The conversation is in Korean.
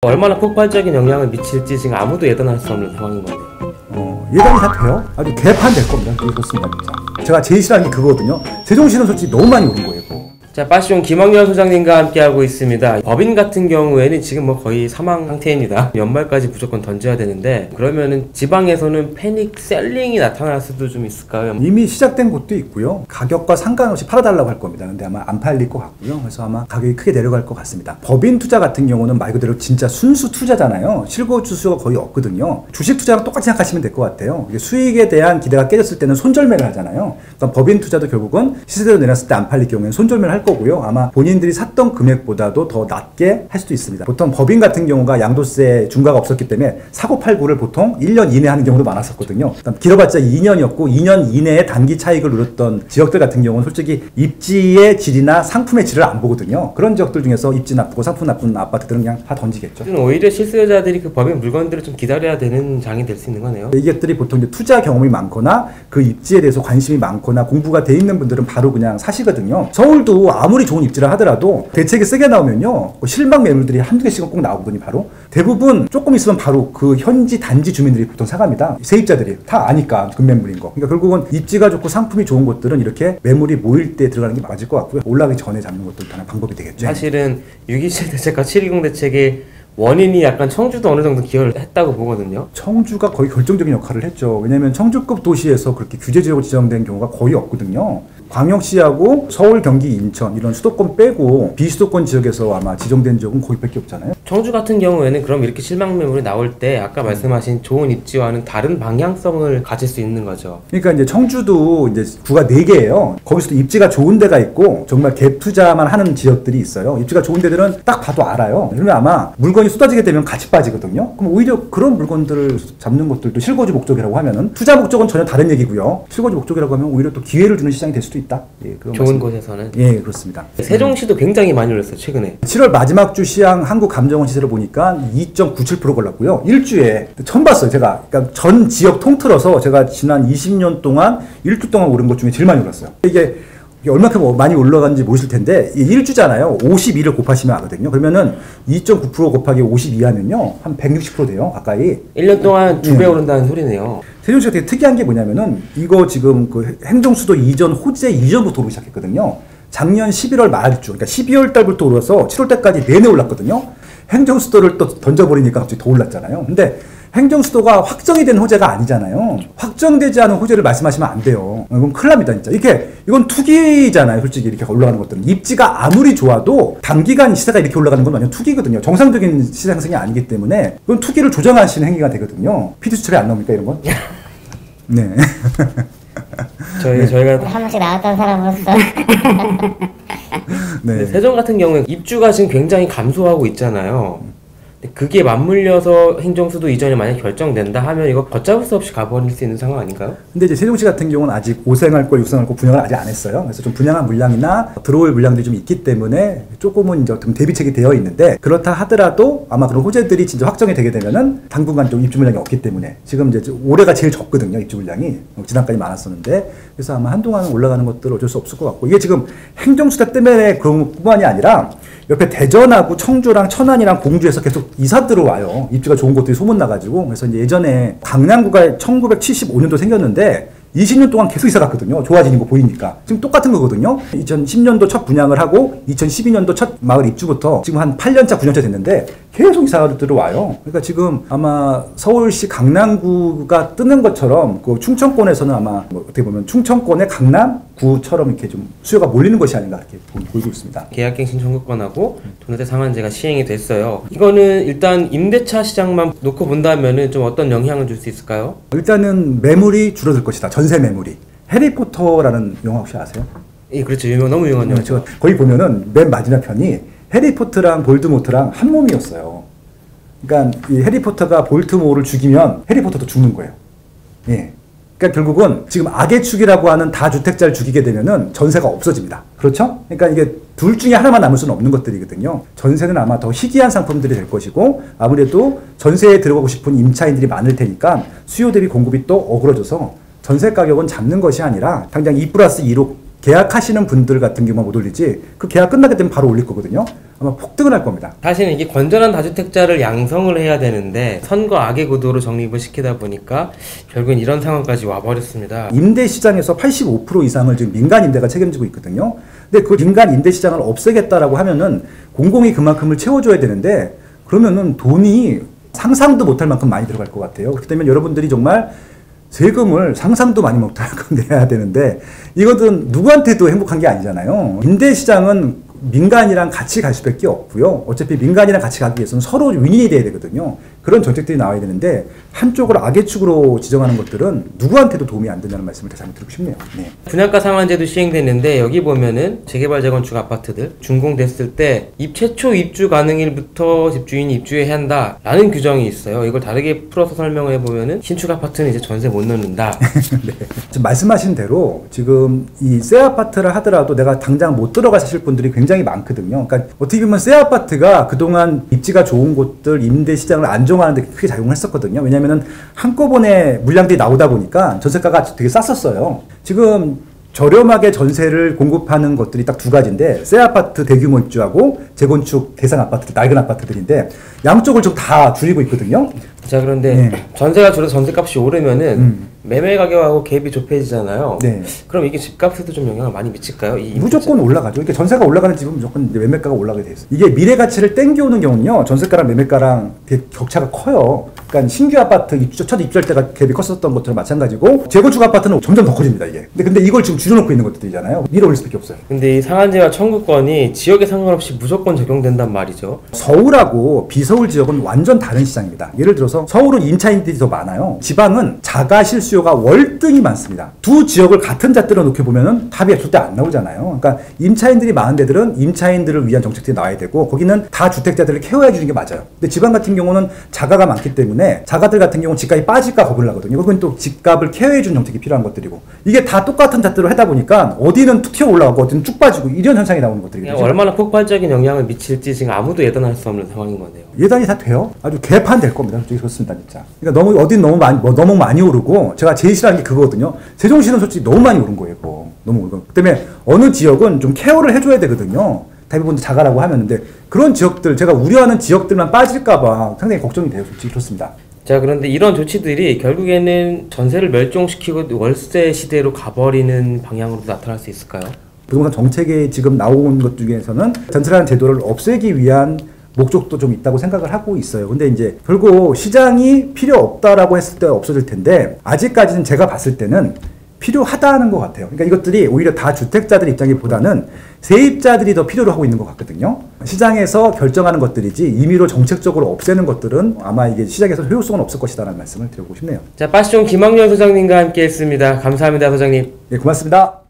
얼마나 폭발적인 영향을 미칠지 지금 아무도 예단할 수 없는 상황인 건데요. 예단이 다 돼요. 아주 개판 될 겁니다. 그렇습니다. 진짜. 제가 제일 싫어하는 게 그거거든요. 세종시는 솔직히 너무 많이 오른 거예요. 자, 파시온 김학렬 소장님과 함께하고 있습니다. 법인 같은 경우에는 지금 뭐 거의 사망 상태입니다. 연말까지 무조건 던져야 되는데, 그러면은 지방에서는 패닉 셀링이 나타날 수도 좀 있을까요? 이미 시작된 곳도 있고요. 가격과 상관없이 팔아달라고 할 겁니다. 근데 아마 안 팔릴 것 같고요. 그래서 아마 가격이 크게 내려갈 것 같습니다. 법인 투자 같은 경우는 말 그대로 진짜 순수 투자잖아요. 실거 주수가 거의 없거든요. 주식 투자랑 똑같이 생각하시면 될 것 같아요. 이게 수익에 대한 기대가 깨졌을 때는 손절매를 하잖아요. 그러니까 법인 투자도 결국은 시세대로 내놨을 때 안 팔릴 경우에는 손절매를 할 거고요. 아마 본인들이 샀던 금액보다도 더 낮게 할 수도 있습니다. 보통 법인 같은 경우가 양도세 중과가 없었기 때문에 사고 팔고를 보통 1년 이내 하는 경우도 많았었거든요. 길어봤자 2년이었고 2년 이내에 단기 차익을 누렸던 지역들 같은 경우는 솔직히 입지의 질이나 상품의 질을 안 보거든요. 그런 지역들 중에서 입지 나쁘고 상품 나쁜 아파트들은 그냥 다 던지겠죠. 오히려 실수요자들이 그 법인 물건들을 좀 기다려야 되는 장이 될 수 있는 거네요. 이것들이 보통 이제 투자 경험이 많거나 그 입지에 대해서 관심이 많거나 공부가 돼 있는 분들은 바로 그냥 사시거든요. 서울도 아무리 좋은 입지를 하더라도 대책이 세게 나오면요, 실망 매물들이 한두 개씩은 꼭 나오거든요. 바로 대부분 조금 있으면 바로 그 현지 단지 주민들이 보통 사갑니다. 세입자들이 다 아니까 급매물인 거. 그러니까 결국은 입지가 좋고 상품이 좋은 곳들은 이렇게 매물이 모일 때 들어가는 게 맞을 것 같고요. 올라가기 전에 잡는 것도 일단 방법이 되겠죠. 사실은 6.27 대책과 7.20 대책의 원인이 약간 청주도 어느 정도 기여를 했다고 보거든요. 청주가 거의 결정적인 역할을 했죠. 왜냐하면 청주급 도시에서 그렇게 규제지역으로 지정된 경우가 거의 없거든요. 광역시하고 서울, 경기, 인천 이런 수도권 빼고 비수도권 지역에서 아마 지정된 지역은 거기밖에 없잖아요. 청주 같은 경우에는 그럼 이렇게 실망 매물이 나올 때 아까 말씀하신 좋은 입지와는 다른 방향성을 가질 수 있는 거죠. 그러니까 이제 청주도 이제 구가 4개예요. 거기서도 입지가 좋은 데가 있고 정말 갭 투자만 하는 지역들이 있어요. 입지가 좋은 데들은 딱 봐도 알아요. 그러면 아마 물건이 쏟아지게 되면 같이 빠지거든요. 그럼 오히려 그런 물건들을 잡는 것들도 실거주 목적이라고 하면은 투자 목적은 전혀 다른 얘기고요. 실거주 목적이라고 하면 오히려 또 기회를 주는 시장이 될 수도 있다. 예, 그런 좋은 말씀. 곳에서는. 예, 그렇습니다. 세종시도 굉장히 많이 올랐어요, 최근에. 7월 마지막 주 시향 한국감정원 시세를 보니까 2.97% 걸렸고요. 일주에 처음 봤어요, 제가. 그러니까 전 지역 통틀어서 제가 지난 20년 동안 일주 동안 오른 것 중에 제일 많이 올랐어요. 이게 얼마큼 많이 올라간지 모르실 텐데, 1주잖아요. 52를 곱하시면 하거든요. 그러면은 2.9% 곱하기 52 하면요, 한 160% 돼요, 가까이. 1년 동안 2배 오른다는 소리네요. 세종시가 되게 특이한 게 뭐냐면은, 이거 지금 그 행정수도 이전, 호재 이전부터 오르기 시작했거든요. 작년 11월 말주, 그러니까 12월 달부터 오르서 7월 달까지 내내 올랐거든요. 행정수도를 또 던져버리니까 갑자기 더 올랐잖아요. 근데 행정수도가 확정이 된 호재가 아니잖아요. 확정되지 않은 호재를 말씀하시면 안 돼요. 이건 큰일 납니다, 진짜. 이건 투기잖아요, 솔직히 이렇게 올라가는 것들은. 입지가 아무리 좋아도 단기간 시세가 이렇게 올라가는 건 완전 투기거든요. 정상적인 시세 상승이 아니기 때문에 이건 투기를 조장하시는 행위가 되거든요. 피디수첩에 안 나옵니까, 이런 건? 네. 저희가 한 번씩 나왔던 사람으로서 네. 세종 같은 경우에 입주가 지금 굉장히 감소하고 있잖아요. 근데 그게 맞물려서 행정수도 이전이 만약 결정된다 하면 이거 걷잡을 수 없이 가버릴 수 있는 상황 아닌가요? 근데 이제 세종시 같은 경우는 아직 5생활 걸, 6생활 걸 분양을 아직 안 했어요. 그래서 좀 분양한 물량이나 들어올 물량들이 좀 있기 때문에 조금은 이제 좀 대비책이 되어 있는데, 그렇다 하더라도 아마 그런 호재들이 진짜 확정이 되게 되면은 당분간 좀 입주 물량이 없기 때문에, 지금 이제 올해가 제일 적거든요, 입주 물량이. 지난까지 많았었는데, 그래서 아마 한동안은 올라가는 것들 어쩔 수 없을 것 같고, 이게 지금 행정수도 때문에 그런 것뿐만이 아니라 옆에 대전하고 청주랑 천안이랑 공주에서 계속 이사 들어와요. 입지가 좋은 곳들이 소문나가지고. 그래서 이제 예전에 강남구가 1975년도 생겼는데 20년 동안 계속 이사 갔거든요. 좋아지는 거 보이니까. 지금 똑같은 거거든요. 2010년도 첫 분양을 하고 2012년도 첫 마을 입주부터 지금 한 8년차, 9년차 됐는데 계속 이사가 들어와요. 그러니까 지금 아마 서울시 강남구가 뜨는 것처럼 그 충청권에서는 아마 뭐 어떻게 보면 충청권의 강남구처럼 이렇게 좀 수요가 몰리는 것이 아닌가 이렇게 보이고 있습니다. 계약갱신 청구권하고 도내세 상한제가 시행이 됐어요. 이거는 일단 임대차 시장만 놓고 본다면은 좀 어떤 영향을 줄 수 있을까요? 일단은 매물이 줄어들 것이다. 전세 매물이. 해리포터라는 영화 혹시 아세요? 예, 그렇죠. 너무 유명한 영화죠. 제가 거기 보면은 맨 마지막 편이 해리포터랑 볼드모트랑 한 몸이었어요. 그러니까 이 해리포터가 볼드모트를 죽이면 해리포터도 죽는 거예요. 예. 그러니까 결국은 지금 악의 축이라고 하는 다주택자를 죽이게 되면은 전세가 없어집니다. 그렇죠? 그러니까 이게 둘 중에 하나만 남을 수는 없는 것들이거든요. 전세는 아마 더 희귀한 상품들이 될 것이고, 아무래도 전세에 들어가고 싶은 임차인들이 많을 테니까 수요 대비 공급이 또 어그러져서 전세 가격은 잡는 것이 아니라 당장 2+2로 계약하시는 분들 같은 경우만 못 올리지, 그 계약 끝나게 되면 바로 올릴 거거든요. 아마 폭등을 할 겁니다. 사실은 이게 건전한 다주택자를 양성을 해야 되는데 선거 악의 구도로 정립을 시키다 보니까 결국은 이런 상황까지 와버렸습니다. 임대 시장에서 85% 이상을 지금 민간 임대가 책임지고 있거든요. 근데 그 민간 임대 시장을 없애겠다라고 하면은 공공이 그만큼을 채워줘야 되는데 그러면은 돈이 상상도 못할 만큼 많이 들어갈 것 같아요. 그렇기 때문에 여러분들이 정말 세금을 상상도 많이 못할 건 내야 되는데 이것은 누구한테도 행복한 게 아니잖아요. 임대 시장은 민간이랑 같이 갈 수밖에 없고요. 어차피 민간이랑 같이 가기 위해서는 서로 윈윈이 돼야 되거든요. 그런 정책들이 나와야 되는데 한쪽을 악의 축으로 지정하는 것들은 누구한테도 도움이 안 된다는 말씀을 다시 한번 드리고 싶네요. 네. 분양가 상한제도 시행됐는데 여기 보면은 재개발 재건축 아파트들 준공됐을 때 최초 입주 가능일부터 집주인이 입주해야 한다라는 규정이 있어요. 이걸 다르게 풀어서 설명을 해보면은 신축 아파트는 이제 전세 못 넣는다. 네. 지금 말씀하신 대로 지금 이 새 아파트를 하더라도 내가 당장 못 들어가 사실 분들이 굉장히 많거든요. 그러니까 어떻게 보면 새 아파트가 그동안 입지가 좋은 곳들 임대 시장을 안정화하는 데 크게 작용을 했었거든요. 왜냐면은 한꺼번에 물량들이 나오다 보니까 전세가가 되게 쌌었어요. 지금 저렴하게 전세를 공급하는 것들이 딱 두 가지인데 새 아파트 대규모 입주하고 재건축 대상 아파트들, 낡은 아파트들인데 양쪽을 좀 다 줄이고 있거든요. 자, 그런데 네. 전세가 줄어서 전세값이 오르면은 매매 가격하고 갭이 좁혀지잖아요. 네. 그럼 이게 집값에도 좀 영향을 많이 미칠까요? 이 무조건 올라가죠. 그러니까 전세가 올라가는 집은 무조건 매매가가 올라가게 돼 있어요. 이게 미래 가치를 땡겨오는 경우는요, 전세가랑 매매가랑 되게 격차가 커요. 그러니까 신규 아파트 첫 입주할 때가 갭이 컸었던 것처럼 마찬가지고 재건축 아파트는 점점 더 커집니다 이게. 근데 이걸 지금 줄여놓고 있는 것들이잖아요. 밀어 올릴 수밖에 없어요. 근데 이 상한제와 청구권이 지역에 상관없이 무조건 적용된단 말이죠. 서울하고 비서울 지역은 완전 다른 시장입니다. 예를 들어서 서울은 임차인들이 더 많아요. 지방은 자가 실수요가 월등히 많습니다. 두 지역을 같은 잣들어 놓게 보면은 답이 절대 안 나오잖아요. 그러니까 임차인들이 많은 데들은 임차인들을 위한 정책들이 나와야 되고 거기는 다 주택자들을 케어해 주는 게 맞아요. 근데 지방 같은 경우는 자가가 많기 때문에 자가들 같은 경우는 집값이 빠질까 겁을 나거든요. 그건 또 집값을 케어해 주는 정책이 필요한 것들이고 이게 다 똑같은 잣대로 하다 보니까 어디는 툭 튀어 올라가고 어디는 쭉 빠지고 이런 현상이 나오는 것들이거든요. 얼마나 폭발적인 영향을 미칠지 지금 아무도 예단할 수 없는 상황인 거네요. 예단이 다 돼요. 아주 개판될 겁니다. 솔직히 그렇습니다, 진짜. 그러니까 어딘 너무 많이 오르고 제가 제일 싫어하는 게 그거거든요. 세종시는 솔직히 너무 많이 오른 거예요, 그거. 너무 오른 거. 그 때문에 어느 지역은 좀 케어를 해줘야 되거든요. 대부분 자가라고 하면. 근데 그런 지역들, 제가 우려하는 지역들만 빠질까봐 상당히 걱정이 돼요. 솔직히 그렇습니다. 자, 그런데 이런 조치들이 결국에는 전세를 멸종시키고 월세 시대로 가버리는 방향으로 나타날 수 있을까요? 부동산 정책에 지금 나온 것 중에서는 전세라는 제도를 없애기 위한 목적도 좀 있다고 생각을 하고 있어요. 근데 이제 결국 시장이 필요 없다라고 했을 때 없어질 텐데 아직까지는 제가 봤을 때는 필요하다는 것 같아요. 그러니까 이것들이 오히려 다 주택자들 입장보다는 세입자들이 더 필요로 하고 있는 것 같거든요. 시장에서 결정하는 것들이지 임의로 정책적으로 없애는 것들은 아마 이게 시장에서 효율성은 없을 것이다라는 말씀을 드리고 싶네요. 자, 파시존 김학렬 소장님과 함께 했습니다. 감사합니다, 소장님. 네, 고맙습니다.